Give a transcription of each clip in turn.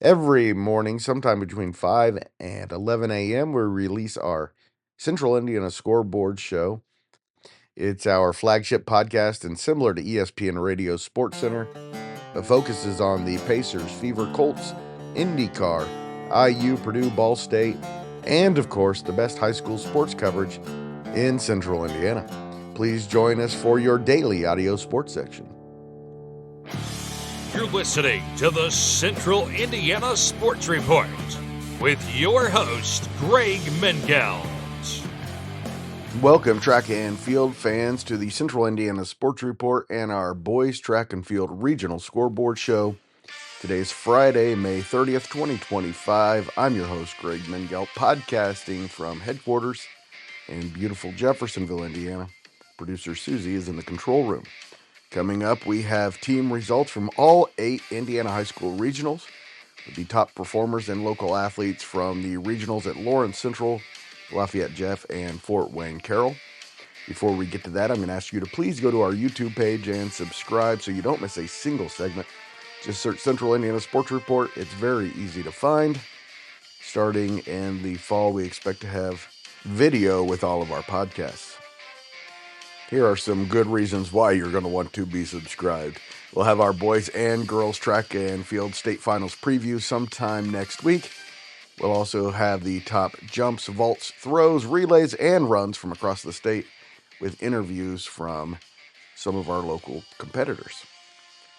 Every morning, sometime between 5 and 11 a.m., we release our Central Indiana Scoreboard show. It's our flagship podcast and similar to ESPN Radio Sports Center. It focuses on the Pacers, Fever, Colts, IndyCar, IU, Purdue, Ball State, and of course, the best high school sports coverage in Central Indiana. Please join us for your daily audio sports section. You're listening to the Central Indiana Sports Report with your host, Greg Mengels. Welcome, track and field fans, to the Central Indiana Sports Report and our Boys Track and Field Regional Scoreboard Show. Today is Friday, May 30th, 2025. I'm your host, Greg Mengels, podcasting from headquarters in beautiful Jeffersonville, Indiana. Producer Susie is in the control room. Coming up, we have team results from all 8 Indiana high school regionals, with the top performers and local athletes from the regionals at Lawrence Central, Lafayette Jeff, and Fort Wayne Carroll. Before we get to that, I'm going to ask you to please go to our YouTube page and subscribe so you don't miss a single segment. Just search Central Indiana Sports Report. It's very easy to find. Starting in the fall, we expect to have video with all of our podcasts. Here are some good reasons why you're going to want to be subscribed. We'll have our boys and girls track and field state finals preview sometime next week. We'll also have the top jumps, vaults, throws, relays, and runs from across the state with interviews from some of our local competitors.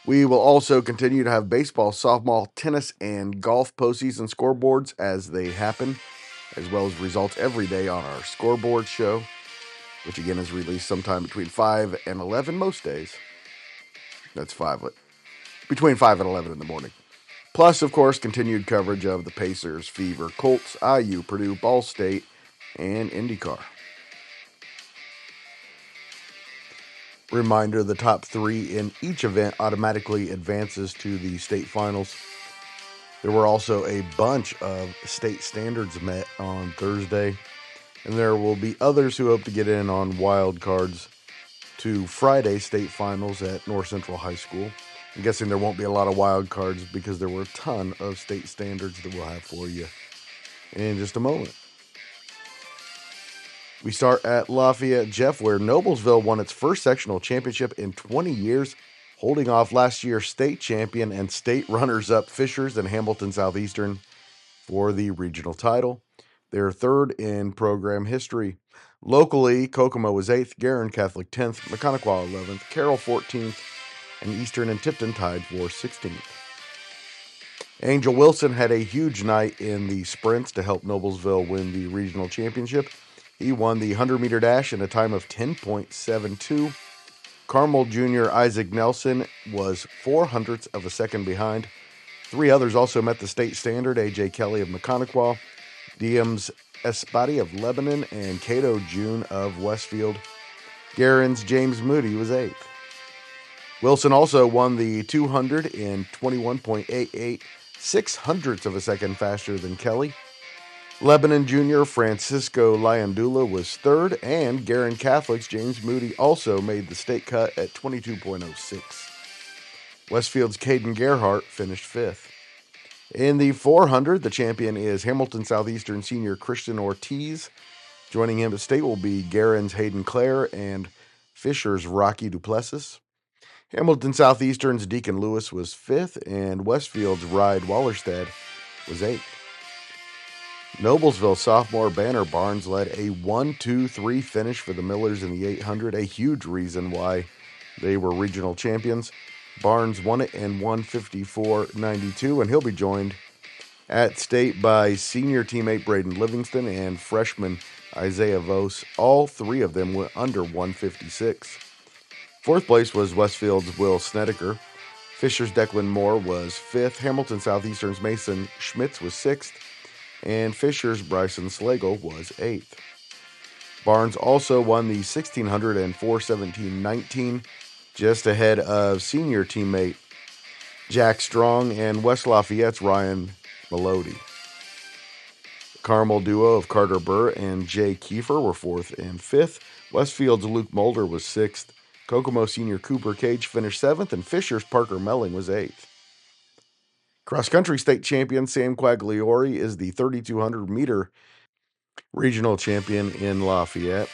We will also continue to have baseball, softball, tennis, and golf postseason scoreboards as they happen, as well as results every day on our scoreboard show, which again is released sometime between 5 and 11 most days. That's between 5 and 11 in the morning. Plus, of course, continued coverage of the Pacers, Fever, Colts, IU, Purdue, Ball State, and IndyCar. Reminder, the top 3 in each event automatically advances to the state finals. There were also a bunch of state standards met on Thursday, and there will be others who hope to get in on wild cards to Friday state finals at North Central High School. I'm guessing there won't be a lot of wild cards because there were a ton of state standards that we'll have for you in just a moment. We start at Lafayette Jeff, where Noblesville won its first sectional championship in 20 years, holding off last year's state champion and state runners-up Fishers and Hamilton Southeastern for the regional title. They're third in program history. Locally, Kokomo was 8th, Guerin Catholic 10th, Mechaniqua 11th, Carroll 14th, and Eastern and Tipton tied for 16th. Angel Wilson had a huge night in the sprints to help Noblesville win the regional championship. He won the 100-meter dash in a time of 10.72. Carmel Jr. Isaac Nelson was 0.04 of a second behind. 3 others also met the state standard: A.J. Kelly of Mechaniqua, Diems Espati of Lebanon, and Cato June of Westfield. Guerin's James Moody was 8th. Wilson also won the 200 in 21.88, 0.06 of a second faster than Kelly. Lebanon Jr. Francisco Lyandula was 3rd, and Guerin Catholic's James Moody also made the state cut at 22.06. Westfield's Caden Gerhart finished 5th. In the 400, the champion is Hamilton Southeastern senior Christian Ortiz. Joining him at state will be Guerin's Hayden Clare and Fisher's Rocky Duplessis. Hamilton Southeastern's Deacon Lewis was 5th, and Westfield's Ride Wallerstead was 8th. Noblesville sophomore Banner Barnes led a 1-2-3 finish for the Millers in the 800, a huge reason why they were regional champions. Barnes won it in 1:54.92, and he'll be joined at state by senior teammate Braden Livingston and freshman Isaiah Vos. All 3 of them went under 1:56. 4th place was Westfield's Will Snedeker. Fisher's Declan Moore was 5th. Hamilton Southeastern's Mason Schmitz was 6th. And Fisher's Bryson Slagle was 8th. Barnes also won the 1600 and 4:17.19, just ahead of senior teammate Jack Strong and West Lafayette's Ryan Melody. The Carmel duo of Carter Burr and Jay Kiefer were 4th and 5th. Westfield's Luke Mulder was 6th. Kokomo senior Cooper Cage finished 7th, and Fisher's Parker Melling was 8th. Cross-country state champion Sam Quagliori is the 3,200-meter regional champion in Lafayette.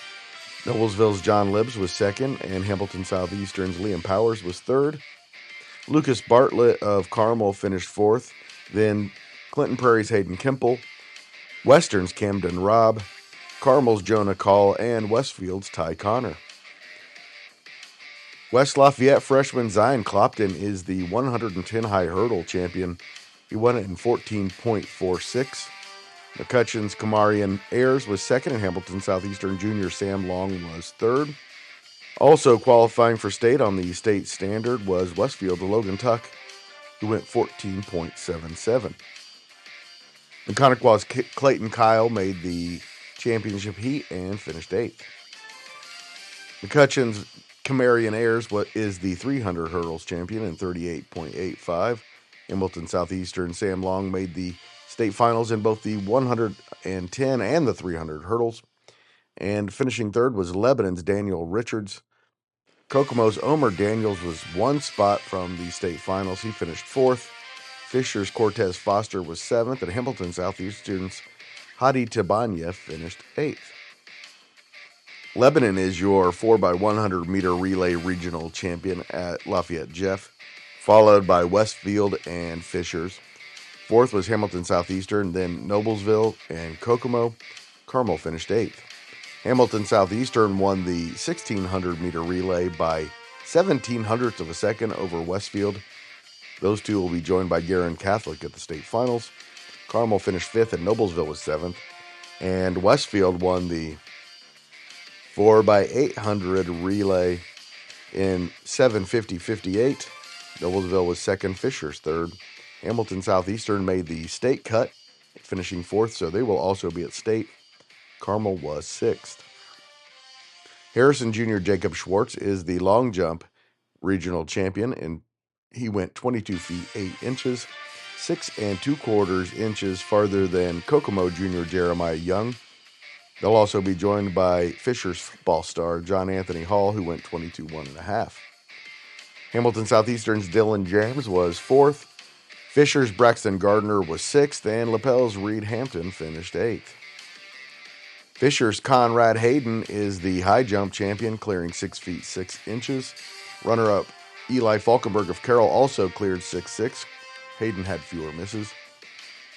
Noblesville's John Libbs was second, and Hamilton Southeastern's Liam Powers was third. Lucas Bartlett of Carmel finished fourth. Then Clinton Prairie's Hayden Kemple, Western's Camden Robb, Carmel's Jonah Call, and Westfield's Ty Connor. West Lafayette freshman Zion Clopton is the 110 high hurdle champion. He won it in 14.46. McCutcheon's Kamarian Ayers was second, and Hamilton Southeastern junior Sam Long was third. Also qualifying for state on the state standard was Westfield's Logan Tuck, who went 14.77. Connequa's Clayton Kyle made the championship heat and finished 8th. McCutcheon's Kamarian Ayers is the 300 hurdles champion in 38.85. Hamilton Southeastern Sam Long made the state finals in both the 110 and the 300 hurdles. And finishing third was Lebanon's Daniel Richards. Kokomo's Omer Daniels was one spot from the state finals. He finished fourth. Fisher's Cortez Foster was seventh, and Hamilton Southeastern's Hadi Tabanya finished 8th. Lebanon is your 4x100 meter relay regional champion at Lafayette Jeff, followed by Westfield and Fishers. Fourth was Hamilton Southeastern, then Noblesville and Kokomo. Carmel finished 8th. Hamilton Southeastern won the 1,600 meter relay by 0.17 of a second over Westfield. Those two will be joined by Guerin Catholic at the state finals. Carmel finished 5th and Noblesville was 7th. And Westfield won the 4x800 relay in 7:50.58. Noblesville was second, Fishers third. Hamilton Southeastern made the state cut, finishing 4th, so they will also be at state. Carmel was 6th. Harrison Jr. Jacob Schwartz is the long jump regional champion, and he went 22 feet 8 inches, 6 2/4 inches farther than Kokomo Jr. Jeremiah Young. They'll also be joined by Fisher's football star John Anthony Hall, who went 22 1.5. Hamilton Southeastern's Dylan James was 4th. Fisher's Braxton Gardner was 6th, and LaPelle's Reed Hampton finished 8th. Fisher's Conrad Hayden is the high jump champion, clearing 6 feet 6 inches. Runner-up Eli Falkenberg of Carroll also cleared 6'6". Hayden had fewer misses.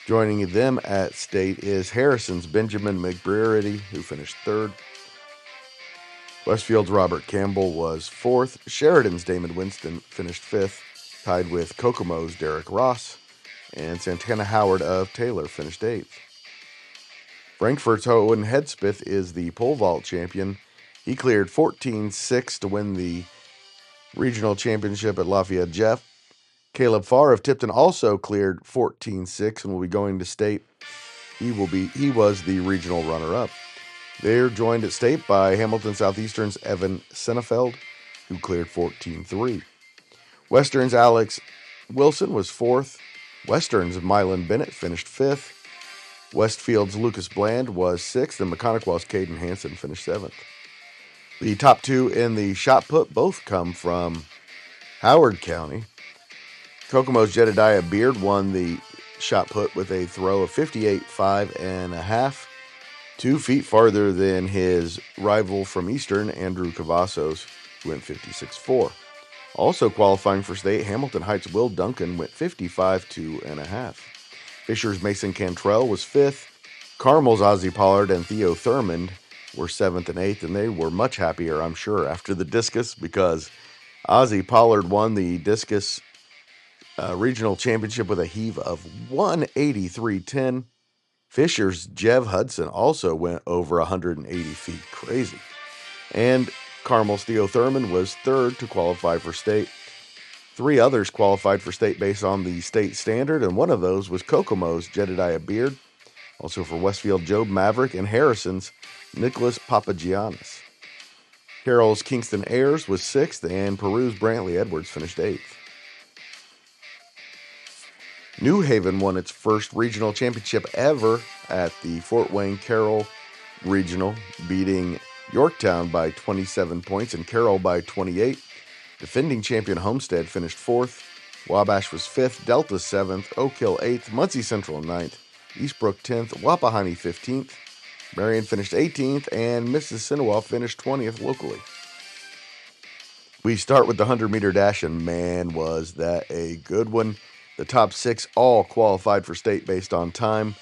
Joining them at state is Harrison's Benjamin McBrearity, who finished 3rd. Westfield's Robert Campbell was 4th. Sheridan's Damon Winston finished 5th, tied with Kokomo's Derek Ross. And Santana Howard of Taylor finished 8th. Frankfurt's Owen Hedspeth is the pole vault champion. He cleared 14.6 to win the regional championship at Lafayette Jeff. Caleb Farr of Tipton also cleared 14.6 and will be going to state. He was the regional runner-up. They're joined at state by Hamilton Southeastern's Evan Senefeld, who cleared 14.3. Western's Alex Wilson was 4th. Western's Mylan Bennett finished 5th. Westfield's Lucas Bland was 6th, and McConaughey's Caden Hansen finished 7th. The top two in the shot put both come from Howard County. Kokomo's Jedediah Beard won the shot put with a throw of 58.5 2 feet farther than his rival from Eastern, Andrew Cavazos, who went 56.4. Also qualifying for state, Hamilton Heights' Will Duncan went 55.2.5. Fisher's Mason Cantrell was 5th. Carmel's Ozzie Pollard and Theo Thurmond were 7th and 8th, and they were much happier, I'm sure, after the discus, because Ozzie Pollard won the discus regional championship with a heave of 183.10. Fisher's Jev Hudson also went over 180 feet. Crazy. And Carmel's Theo Thurmond was 3rd to qualify for state. 3 others qualified for state based on the state standard, and one of those was Kokomo's Jedediah Beard. Also for Westfield, Job Maverick, and Harrison's Nicholas Papagiannis. Carroll's Kingston Ayers was 6th, and Peru's Brantley Edwards finished 8th. New Haven won its first regional championship ever at the Fort Wayne Carroll Regional, beating Yorktown by 27 points and Carroll by 28. Defending champion Homestead finished 4th. Wabash was 5th, Delta 7th, Oak Hill 8th, Muncie Central 9th, Eastbrook 10th, Wapahani 15th, Marion finished 18th, and Mississinawa finished 20th locally. We start with the 100-meter dash, and man, was that a good one. The top 6 all qualified for state based on time.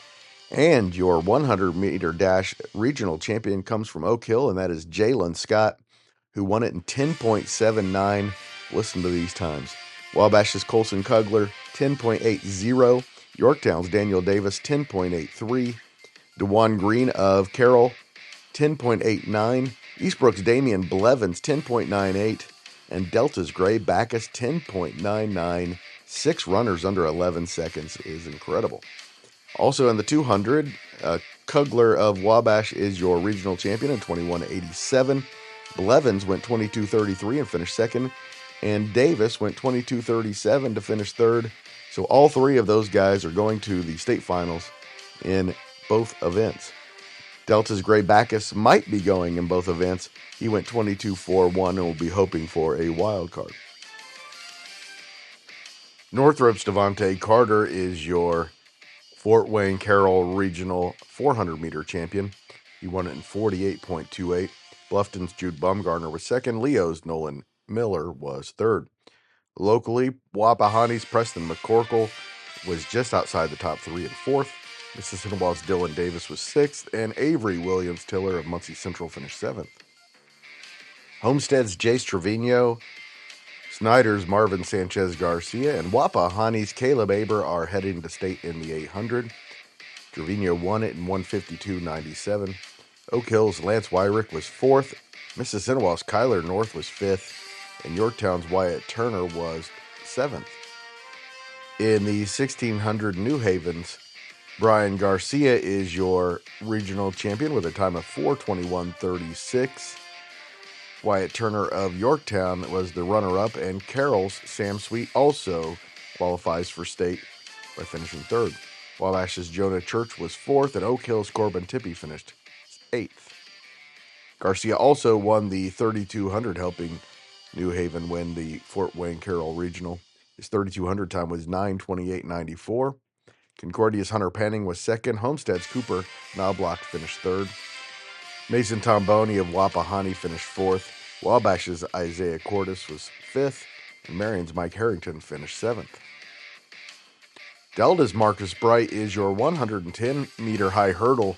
And your 100-meter dash regional champion comes from Oak Hill, and that is Jalen Scott, who won it in 10.79. Listen to these times. Wabash's Colson Kugler, 10.80. Yorktown's Daniel Davis, 10.83. DeJuan Green of Carroll, 10.89. Eastbrook's Damian Blevins, 10.98. And Delta's Gray Backus, 10.99. 6 runners under 11 seconds is incredible. Also in the 200, Kugler of Wabash is your regional champion in 21.87. Blevins went 22.33 and finished second. And Davis went 22.37 to finish third. So all 3 of those guys are going to the state finals in both events. Delta's Gray Backus might be going in both events. He went 22.41 and will be hoping for a wild card. Northrop's Devontae Carter is your Fort Wayne Carroll Regional 400-meter champion. He won it in 48.28. Bluffton's Jude Bumgarner was second. Leo's Nolan Miller was third. Locally, Wapahani's Preston McCorkle was just outside the top 3 and fourth. Mississinawa's Dylan Davis was sixth, and Avery Williams Tiller of Muncie Central finished seventh. Homestead's Jace Trevino, Snyder's Marvin Sanchez Garcia, and Wapahani's Caleb Aber are heading to state in the 800. Trevino won it in 152.97. Oak Hill's Lance Wyrick was fourth. Mississinawa's Kyler North was fifth. And Yorktown's Wyatt Turner was seventh. In the 1600 New Haven's, Brian Garcia is your regional champion with a time of 4:21.36. Wyatt Turner of Yorktown was the runner-up, and Carroll's Sam Sweet also qualifies for state by finishing third. Wabash's Jonah Church was fourth, and Oak Hill's Corbin Tippie finished eighth. Garcia also won the 3200, helping New Haven win the Fort Wayne Carroll Regional. His 3200 time was 9:28.94. Concordia's Hunter Panning was second. Homestead's Cooper Knobloch finished third. Mason Tomboni of Wapahani finished fourth. Wabash's Isaiah Cordes was fifth. And Marion's Mike Harrington finished seventh. Delta's Marcus Bright is your 110-meter high hurdle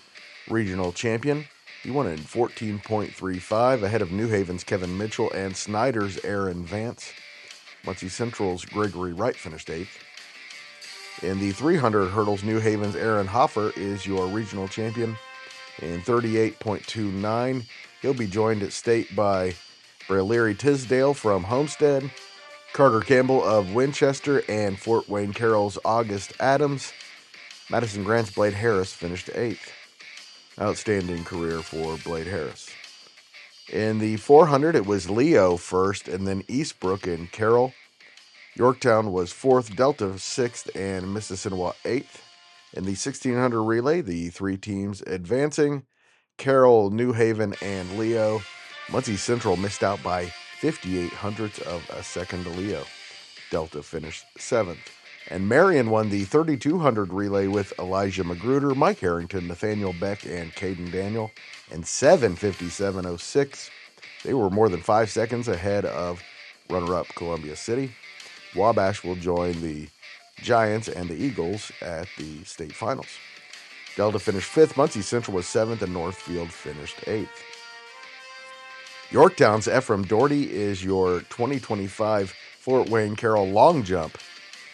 regional champion. He won it in 14.35, ahead of New Haven's Kevin Mitchell and Snyder's Aaron Vance. Muncie Central's Gregory Wright finished eighth. In the 300 hurdles, New Haven's Aaron Hoffer is your regional champion in 38.29. He'll be joined at state by Leary Tisdale from Homestead, Carter Campbell of Winchester, and Fort Wayne Carroll's August Adams. Madison Grant's Blade Harris finished eighth. Outstanding career for Blade Harris. In the 400, it was Leo first, and then Eastbrook and Carroll. Yorktown was fourth, Delta sixth, and Mississinawa eighth. In the 1600 relay, the 3 teams advancing: Carroll, New Haven, and Leo. Muncie Central missed out by 58 hundredths of a second to Leo. Delta finished seventh. And Marion won the 3200 relay with Elijah Magruder, Mike Harrington, Nathaniel Beck, and Caden Daniel in 7:57.06. They were more than 5 seconds ahead of runner-up Columbia City. Wabash will join the Giants and the Eagles at the state finals. Delta finished fifth, Muncie Central was seventh, and Northfield finished eighth. Yorktown's Ephraim Doherty is your 2025 Fort Wayne Carroll long jump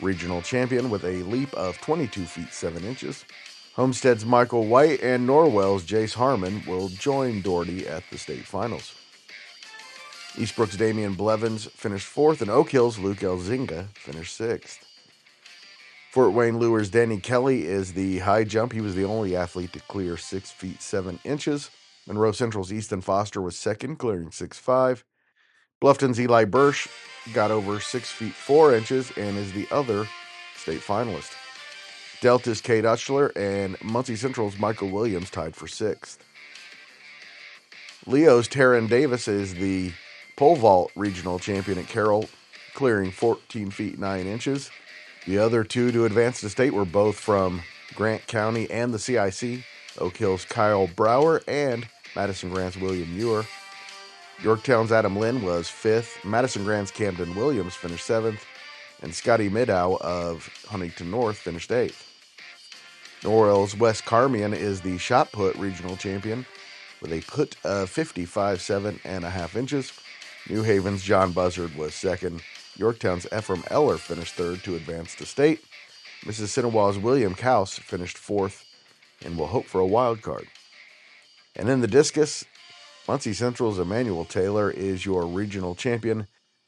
regional champion with a leap of 22 feet 7 inches. Homestead's Michael White and Norwell's Jace Harmon will join Doherty at the state finals. Eastbrook's Damian Blevins finished fourth, and Oak Hill's Luke Elzinga finished sixth. Fort Wayne Lure's Danny Kelly is the high jump. He was the only athlete to clear 6 feet 7 inches. Monroe Central's Easton Foster was second, clearing 6'5". Bluffton's Eli Bursch got over 6 feet 4 inches and is the other state finalist. Delta's Kate Utschler and Muncie Central's Michael Williams tied for sixth. Leo's Taryn Davis is the pole vault regional champion at Carroll. clearing 14 feet 9 inches. The other two to advance to state were both from Grant County and the CIC. Oak Hill's Kyle Brower and Madison Grant's William Ewer. Yorktown's Adam Lynn was 5th. Madison Grant's Camden Williams finished 7th. And Scotty Middow of Huntington North finished 8th. Norwell's West Carmian is the shot put regional champion with a put of 55.7 inches. New Haven's John Buzzard was 2nd. Yorktown's Ephraim Eller finished 3rd to advance to state. Mississinawa's William Kaus finished 4th and will hope for a wild card. And in the discus, Muncie Central's Emmanuel Taylor is your regional champion,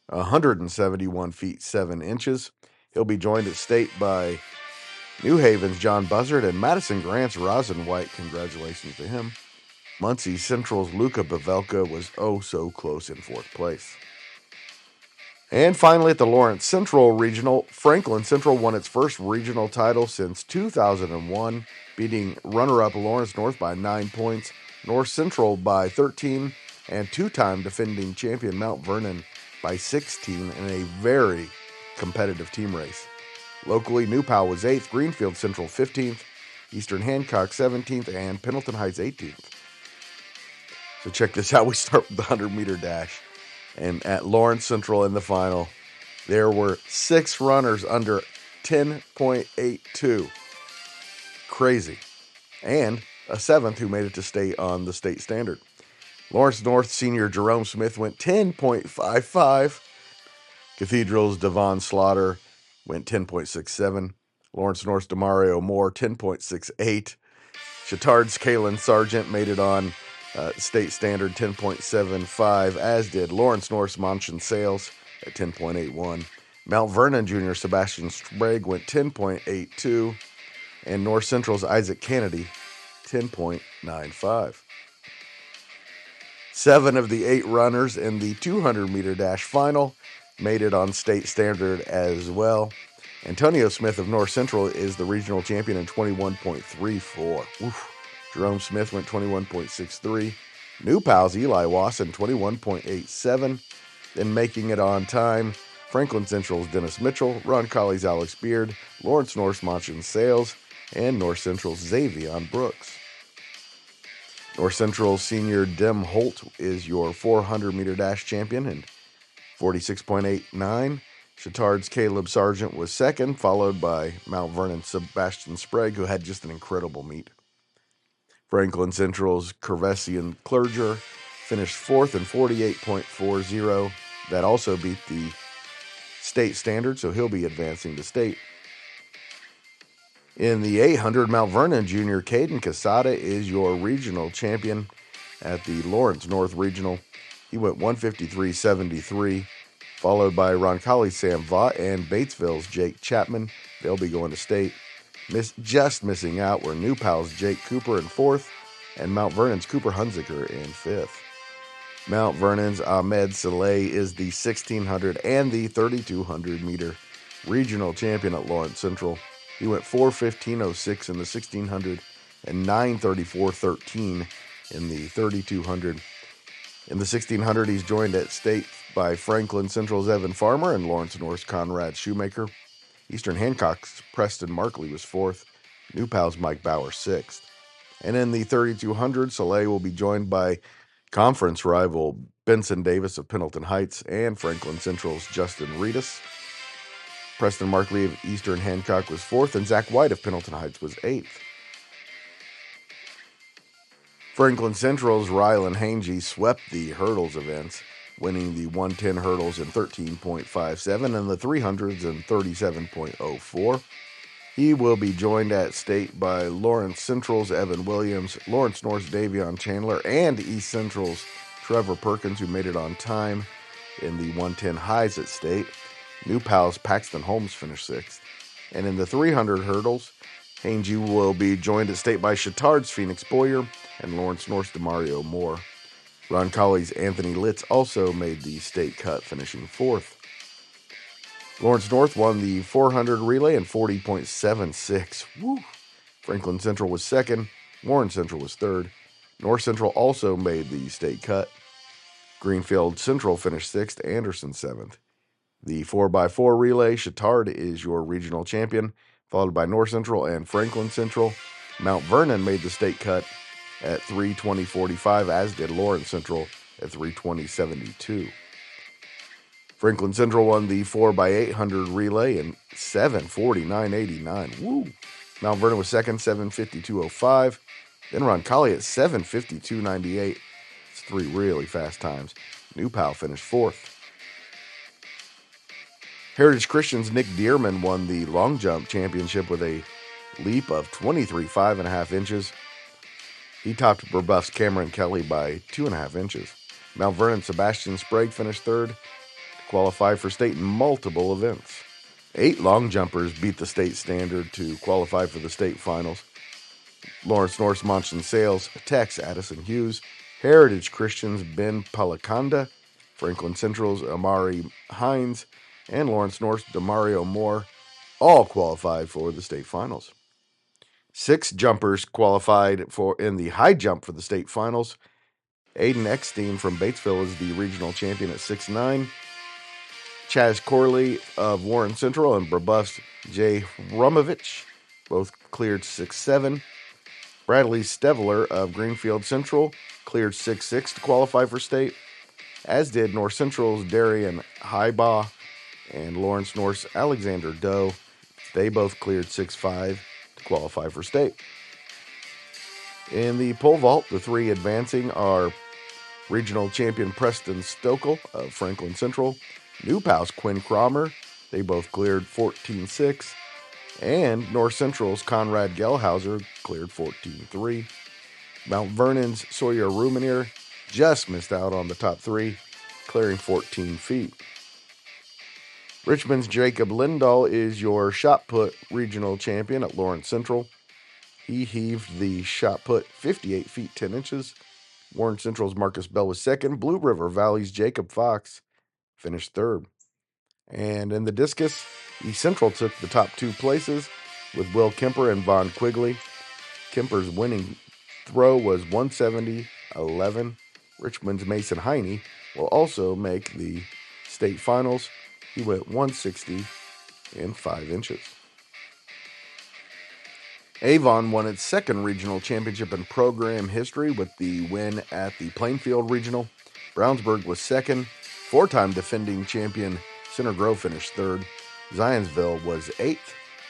171 feet 7 inches. He'll be joined at state by New Haven's John Buzzard and Madison Grant's Rosin White. Congratulations to him. Muncie Central's Luca Pavelka was so close in 4th place. And finally, at the Lawrence Central Regional, Franklin Central won its first regional title since 2001, beating runner-up Lawrence North by 9 points, North Central by 13, and two-time defending champion Mount Vernon by 16 in a very competitive team race. Locally, New Powell was 8th, Greenfield Central 15th, Eastern Hancock 17th, and Pendleton Heights 18th. So check this out. We start with the 100-meter dash. And at Lawrence Central in the final, there were 6 runners under 10.82. Crazy. And a 7th who made it to state on the state standard. Lawrence North senior Jerome Smith went 10.55. Cathedral's Devon Slaughter went 10.67. Lawrence North's Demario Moore 10.68. Chittard's Kalen Sargent made it on state standard 10.75, as did Lawrence North's Monson Sales at 10.81. Mount Vernon Jr. Sebastian Sprague went 10.82, and North Central's Isaac Kennedy 10.95. 7 of the 8 runners in the 200-meter dash final made it on state standard as well. Antonio Smith of North Central is the regional champion in 21.34. Oof. Jerome Smith went 21.63. New Pal's Eli Wasson 21.87. Then making it on time, Franklin Central's Dennis Mitchell, Ron Colley's Alex Beard, Lawrence North's Machin Sales, and North Central's Xavion Brooks. North Central's senior Dem Holt is your 400-meter dash champion in 46.89. Chittard's Caleb Sargent was 2nd, followed by Mount Vernon's Sebastian Sprague, who had just an incredible meet. Franklin Central's Kervesian Clerger finished 4th in 48.40. That also beat the state standard, so he'll be advancing to state. In the 800, Mount Vernon Jr. Caden Casada is your regional champion at the Lawrence North Regional. He went 153.73, followed by Roncalli's Sam Vaught and Batesville's Jake Chapman. They'll be going to state. Just missing out were New Pal's Jake Cooper in 4th and Mount Vernon's Cooper Hunziker in 5th. Mount Vernon's Ahmed Saleh is the 1600 and the 3200-meter regional champion at Lawrence Central. He went 4:15.06 in the 1600 and 9:34.13 in the 3200. In the 1600, he's joined at state by Franklin Central's Evan Farmer and Lawrence North's Conrad Shoemaker. Eastern Hancock's Preston Markley was 4th. New Pal's Mike Bauer 6th. And in the 3200, Soleil will be joined by conference rival Benson Davis of Pendleton Heights and Franklin Central's Justin Reedus. Preston Markley of Eastern Hancock was 4th, and Zach White of Pendleton Heights was 8th. Franklin Central's Rylan Hange swept the hurdles events, winning the 110 hurdles in 13.57 and the 300s in 37.04. He will be joined at state by Lawrence Central's Evan Williams, Lawrence North's Davion Chandler, and East Central's Trevor Perkins, who made it on time in the 110 highs at state. New Pal's Paxton Holmes finished 6th. And in the 300 hurdles, Hange will be joined at state by Chittard's Phoenix Boyer and Lawrence North's Demario Moore. Ron Colley's Anthony Litz also made the state cut, finishing 4th. Lawrence North won the 400 relay in 40.76. Woo. Franklin Central was 2nd. Warren Central was 3rd. North Central also made the state cut. Greenfield Central finished 6th. Anderson 7th. The 4x4 relay, Chittard is your regional champion, followed by North Central and Franklin Central. Mount Vernon made the state cut at 3:20:45, as did Lawrence Central at 3:20:72. Franklin Central won the 4x800 relay in 7:49:89. Woo! Mount Vernon was second, 7:52:05. Then Roncalli at 7:52:98. It's three really fast times. New Powell finished fourth. Heritage Christian's Nick Dearman won the long jump championship with a leap of 23.5 inches. He topped Brebeuf's Cameron Kelly by 2.5 inches. Mount Vernon Sebastian Sprague finished third to qualify for state in multiple events. 8 long jumpers beat the state standard to qualify for the state finals. Lawrence North's Moncton Sales, Tex Addison Hughes, Heritage Christian's Ben Palakanda, Franklin Central's Amari Hines, and Lawrence North's Demario Moore all qualified for the state finals. 6 jumpers qualified in the high jump for the state finals. Aiden Eckstein from Batesville is the regional champion at 6'9". Chaz Corley of Warren Central and Brebeuf's Jay Rumovich both cleared 6'7". Bradley Steveler of Greenfield Central cleared 6'6" to qualify for state, as did North Central's Darian Highbaugh and Lawrence North's Alexander Doe. They both cleared 6'5" to qualify for state. In the pole vault, the 3 advancing are regional champion Preston Stokel of Franklin Central, New Powell's Quinn Cromer, they both cleared 14.6, and North Central's Conrad Gelhauser cleared 14.3. Mount Vernon's Sawyer Rumenier just missed out on the top 3, clearing 14 feet. Richmond's Jacob Lindahl is your shot put regional champion at Lawrence Central. He heaved the shot put 58 feet 10 inches. Warren Central's Marcus Bell was second. Blue River Valley's Jacob Fox finished third. And in the discus, East Central took the top 2 places with Will Kemper and Von Quigley. Kemper's winning throw was 170.11. Richmond's Mason Heine will also make the state finals. He went 160 and 5 inches. Avon won its second regional championship in program history with the win at the Plainfield Regional. Brownsburg was second. 4-time defending champion Center Grove finished third. Zionsville was 8th.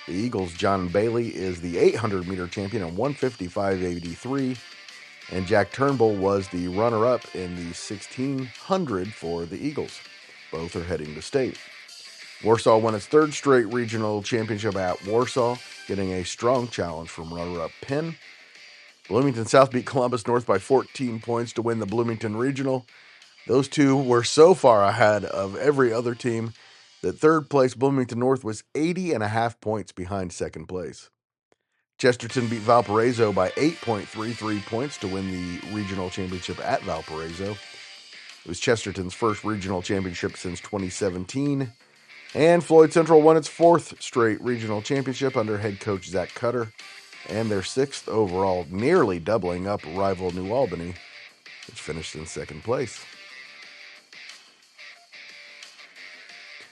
The Eagles' John Bailey is the 800-meter champion at 155.83. And Jack Turnbull was the runner-up in the 1600 for the Eagles. Both are heading to state. Warsaw won its 3rd straight regional championship at Warsaw, getting a strong challenge from runner-up Penn. Bloomington South beat Columbus North by 14 points to win the Bloomington Regional. Those two were so far ahead of every other team that 3rd place Bloomington North was 80.5 points behind 2nd place. Chesterton beat Valparaiso by 8.33 points to win the regional championship at Valparaiso. It was Chesterton's first regional championship since 2017. And Floyd Central won its 4th straight regional championship under head coach Zach Cutter, and their 6th overall, nearly doubling up rival New Albany, which finished in 2nd place.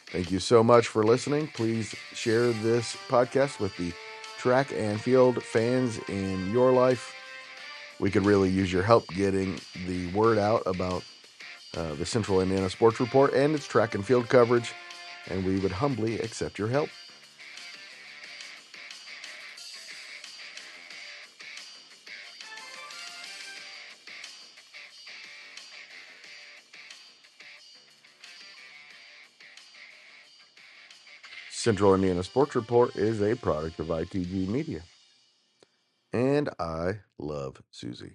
Thank you so much for listening. Please share this podcast with the track and field fans in your life. We could really use your help getting the word out about the Central Indiana Sports Report and its track and field coverage, and we would humbly accept your help. Central Indiana Sports Report is a product of ITG Media. And I love Susie.